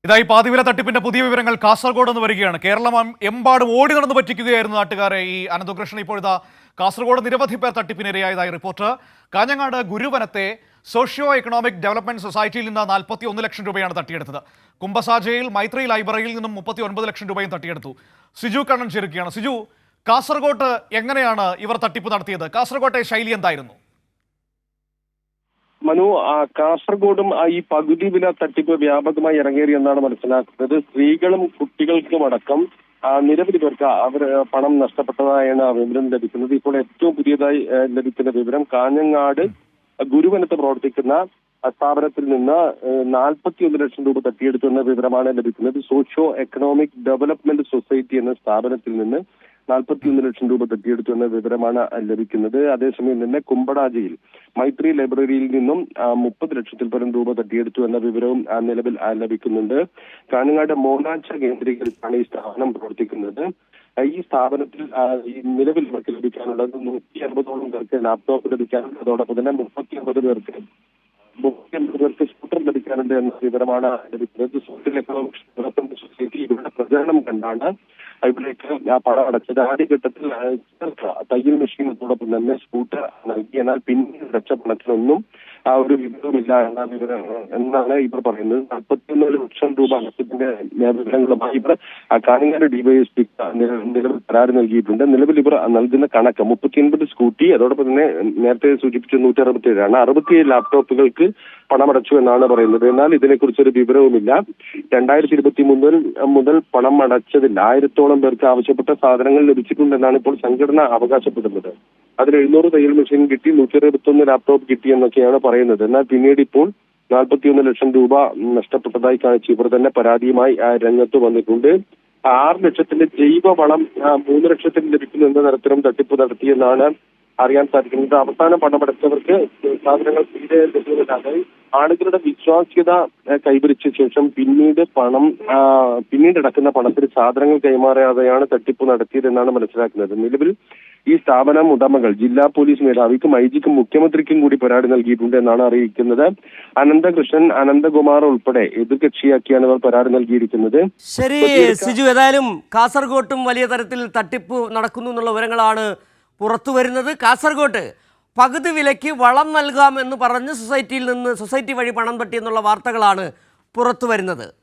ഇതായി പാതിവില തട്ടിപ്പിന്റെ പുതിയ വിവരങ്ങൾ കാസർഗോഡ് നിന്ന് വരികയാണ്. കേരളം എമ്പാടും ഓടി നടന്ന് പറ്റിക്കുകയായിരുന്നു നാട്ടുകാരെ. ഈ അനന്തകൃഷ്ണൻ ഇപ്പോഴിതാ കാസർഗോഡ് നിരവധി പേർ തട്ടിപ്പിനിരയായതായി റിപ്പോർട്ട്. കാഞ്ഞങ്ങാട് ഗുരുവനത്തെ സോഷ്യോ എക്കണോമിക് ഡെവലപ്മെന്റ് സൊസൈറ്റിയിൽ നിന്ന് 41 ലക്ഷം രൂപയാണ് തട്ടിയെടുത്തത്. കുംഭസാജയിൽ മൈത്രി ലൈബ്രറിയിൽ നിന്നും 39 ലക്ഷം രൂപയും തട്ടിയെടുത്തു. സിജു കണ്ണൻ ചേരുകയാണ്. സിജു, കാസർഗോഡ് എങ്ങനെയാണ് ഇവർ തട്ടിപ്പ് നടത്തിയത്? കാസർഗോട്ടെ ശൈലി എന്തായിരുന്നു? മനു, കാസർഗോഡും ഈ പകുതി വില തട്ടിപ്പ് വ്യാപകമായി ഇറങ്ങേറി എന്നാണ് മനസ്സിലാക്കുന്നത്. സ്ത്രീകളും കുട്ടികൾക്കും അടക്കം നിരവധി പേർക്ക് അവർ പണം നഷ്ടപ്പെട്ടതായാണ് വിവരം ലഭിക്കുന്നത്. ഇപ്പോൾ ഏറ്റവും പുതിയതായി ലഭിക്കുന്ന വിവരം കാഞ്ഞങ്ങാട് ഗുരുവനത്ത് പ്രവർത്തിക്കുന്ന സ്ഥാപനത്തിൽ നിന്ന് 41 ലക്ഷം രൂപ തട്ടിയെടുത്തു എന്ന വിവരമാണ് ലഭിക്കുന്നത്. സോഷ്യോ എക്കണോമിക് ഡെവലപ്മെന്റ് സൊസൈറ്റി എന്ന സ്ഥാപനത്തിൽ നിന്ന് 41 ലക്ഷം രൂപ തട്ടിയെടുത്തു എന്ന വിവരമാണ് ലഭിക്കുന്നത്. അതേസമയം തന്നെ കുമ്പടാജിയിൽ മൈത്രി ലൈബ്രറിയിൽ നിന്നും 30 ലക്ഷത്തിൽ പരം രൂപ തട്ടിയെടുത്തു എന്ന വിവരവും നിലവിൽ ലഭിക്കുന്നുണ്ട്. കാഞ്ഞങ്ങാട് മോനാച്ച കേന്ദ്രീകരിച്ചാണ് ഈ സ്ഥാപനം പ്രവർത്തിക്കുന്നത്. ഈ സ്ഥാപനത്തിൽ നിലവിൽ ഇവർക്ക് ലഭിക്കാനുള്ളത് 150ഓളം പേർക്ക് ലാപ്ടോപ്പ് ലഭിക്കാനുണ്ട്. അതോടൊപ്പം തന്നെ 39 പേർക്ക് സ്കൂട്ടർ ലഭിക്കാനുണ്ട് എന്ന വിവരമാണ് ലഭിക്കുന്നത്. സോഷ്യൽ എക്കണോമിക്സ് ഡെവലപ്മെന്റ് സൊസൈറ്റി ഇവരുടെ പ്രചരണം കണ്ടാണ് ഇവിടേക്ക് പണം അടച്ചത്. ആദ്യഘട്ടത്തിൽ തയ്യൽ മെഷീൻ അതോടൊപ്പം തന്നെ സ്കൂട്ടർ നൽകി. എന്നാൽ പിന്നീട് അടച്ച പണത്തിനൊന്നും ഒരു വിവരവുമില്ല എന്നാണ് ഇവർ പറയുന്നത്. 41 ലക്ഷം രൂപ അടച്ചതിന്റെ വിവരങ്ങളുമായി ഇവർ കാഞ്ഞങ്ങാട് ഡിവൈഎസ്പി നിലവിൽ പരാതി നൽകിയിട്ടുണ്ട്. നിലവിൽ ഇവർ നൽകുന്ന കണക്ക് 39 സ്കൂട്ടി, അതോടൊപ്പം തന്നെ നേരത്തെ സൂചിപ്പിച്ച 167 ആണ്. 67 ലാപ്ടോപ്പുകൾക്ക് പണമടച്ചു എന്നാണ് പറയുന്നത്. എന്നാൽ ഇതിനെക്കുറിച്ചൊരു വിവരവുമില്ല. 2023 മുതൽ പണം അടച്ചതിൽ 1000ഓളം പേർക്ക് ആവശ്യപ്പെട്ട സാധനങ്ങൾ ലഭിച്ചിട്ടുണ്ടെന്നാണ് ഇപ്പോൾ സംഘടന അവകാശപ്പെടുന്നത്. അതിൽ 700 തയ്യൽ മെഷീൻ കിട്ടി, 121 ലാപ്ടോപ്പ് കിട്ടി എന്നൊക്കെയാണ് പറയുന്നത്. എന്നാൽ പിന്നീട് ഇപ്പോൾ 41 ലക്ഷം രൂപ നഷ്ടപ്പെട്ടതായി കാണിച്ച് ഇവർ തന്നെ പരാതിയുമായി രംഗത്ത് വന്നിട്ടുണ്ട്. 6 ലക്ഷത്തിന്റെ ജൈവവളം 3 ലക്ഷത്തിന് ലഭിക്കുന്നു എന്ന തരത്തിലും തട്ടിപ്പ് നടത്തിയെന്നാണ് അറിയാൻ സാധിക്കുന്നത്. അവസാനം പണമടച്ചവർക്ക് സാധനങ്ങൾ തീരെ ലഭ്യമല്ലാതെ ആളുകളുടെ വിശ്വാസ്യത കൈവരിച്ച ശേഷം പിന്നീട് അടക്കുന്ന പണത്തിന് സാധനങ്ങൾ കൈമാറാതെയാണ് തട്ടിപ്പ് നടത്തിയതെന്നാണ് മനസ്സിലാക്കുന്നത്. നിലവിൽ ഈ സ്ഥാപനം ഉടമകൾ ജില്ലാ പോലീസ് മേധാവിക്കും ഐജിക്കും മുഖ്യമന്ത്രിക്കും കൂടി പരാതി നൽകിയിട്ടുണ്ട് എന്നാണ് അറിയിക്കുന്നത്. അനന്തകൃഷ്ണൻ, അനന്തകുമാർ ഉൾപ്പെടെ എതിർകക്ഷിയാക്കിയാണ് ഇവർ പരാതി നൽകിയിരിക്കുന്നത്. ശരി സിജു, ഏതായാലും കാസർഗോട്ടും വലിയ തരത്തിൽ തട്ടിപ്പ് നടക്കുന്നു എന്നുള്ള വിവരങ്ങളാണ് പുറത്തു വരുന്നത്. കാസർഗോട്ട് പകുതി വിലയ്ക്ക് വളം നൽകാമെന്ന് പറഞ്ഞ് സൊസൈറ്റി വഴി പണം തട്ടിയെന്നുള്ള വാർത്തകളാണ് പുറത്തു വരുന്നത്.